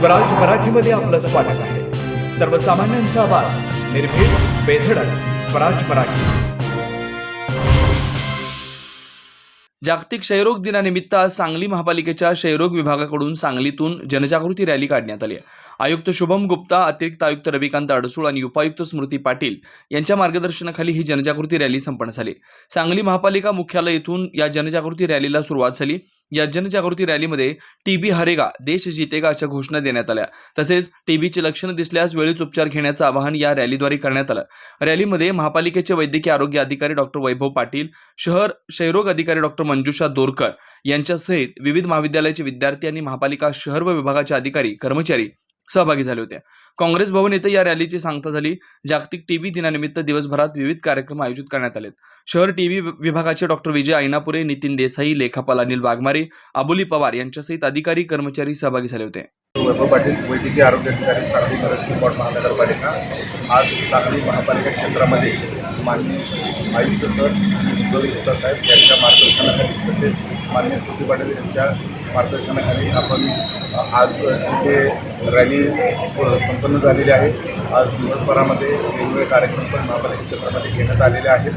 स्वराज मराठीमध्ये आपलं स्वागत आहे। सर्वसामान्यांचा आवाज, निर्भीड, बेधडक, स्वराज मराठी। जागतिक क्षयरोग दिनानिमित्त आज सांगली महापालिकेच्या क्षयरोग विभागाकडून सांगलीतून जनजागृती रॅली काढण्यात आली। आयुक्त शुभम गुप्ता, अतिरिक्त आयुक्त रविकांत अडसूळ आणि उपायुक्त स्मृती पाटील यांच्या मार्गदर्शनाखाली ही जनजागृती रॅली संपन्न झाली। सांगली महापालिका मुख्यालय येथून या जनजागृती रॅलीला सुरुवात झाली। या जनजागृती रॅलीमध्ये टीबी हरेगा, देश जीतेगा अशा घोषणा देण्यात आल्या। तसेच टीबीची लक्षणं दिसल्यास वेळीच उपचार घेण्याचं आवाहन या रॅलीद्वारे करण्यात आलं। रॅलीमध्ये महापालिकेचे वैद्यकीय आरोग्य अधिकारी डॉक्टर वैभव पाटील, शहर क्षयरोग अधिकारी डॉक्टर मंजुषा दोरकर यांच्यासहित विविध महाविद्यालयाचे विद्यार्थी आणि महापालिका शहर व विभागाचे अधिकारी, कर्मचारी सहभागी झाले होते। काँग्रेस भवन येथे या रॅलीची सांगता झाली। जागतिक टीबी दिनानिमित्त दिवसभरात विविध कार्यक्रम आयोजित करण्यात आले। शहर टीबी विभागाचे डॉक्टर विजय ऐनापुरे, नितीन देसाई, लेखापाल अनिल वाघमारे, अबोली पवार यांच्यासहित अधिकारी, कर्मचारी सहभागी झाले होते। वैभव पाटील, वैद्यकीय आरोग्य अधिकारी, सांगली करस्पोर्ट महानगरपालिका। आज सांगली महापालिका क्षेत्रामध्ये माननीय आयुक्त सर शुभम गुप्ता साहेब यांच्या मार्गदर्शनाखाली, तसेच माननीय स्मृती पाटील यांच्या मार्गदर्शनाखाली आपण आज इथे रॅली संपन्न झालेली आहे। आज दिवसभरामध्ये वेगवेगळे कार्यक्रम पण महापालिका क्षेत्रामध्ये घेण्यात आलेले आहेत।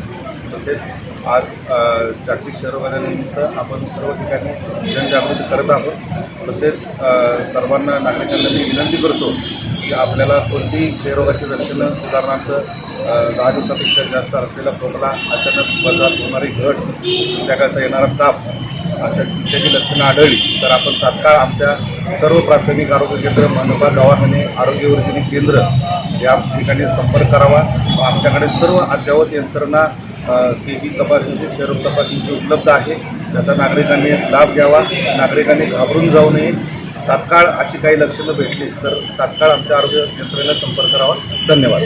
तसेच आज जागतिक क्षयरोग दिनानिमित्त आपण सर्व ठिकाणी जनजागृती करत आहोत। तसेच सर्वांना, नागरिकांना मी विनंती करतो की आपल्याला कोणतीही क्षयरोगाची लक्षणं, उदाहरणार्थ 10 दिवसापेक्षा जास्त असलेला खोकला, अचानक बदलात होणारी घट, संध्याकाळचा येणारा ताप अशा इत्यादी लक्षणं आढळली तर आपण तात्काळ आमच्या सर्व प्राथमिक आरोग्य केंद्र, मनपा, दवाखाने, आरोग्य वर्धिनी केंद्र या ठिकाणी संपर्क करावा। आमच्याकडे सर्व अद्ययावत यंत्रणा टीबी तपासणीची, क्षयरोग तपासणीची उपलब्ध आहे। त्याचा नागरिकांनी लाभ घ्यावा। नागरिकांनी घाबरून जाऊ नये। तात्काळ अशी काही लक्षणं भेटली तर तात्काळ आमच्या आरोग्य यंत्रणेला संपर्क करावा। धन्यवाद।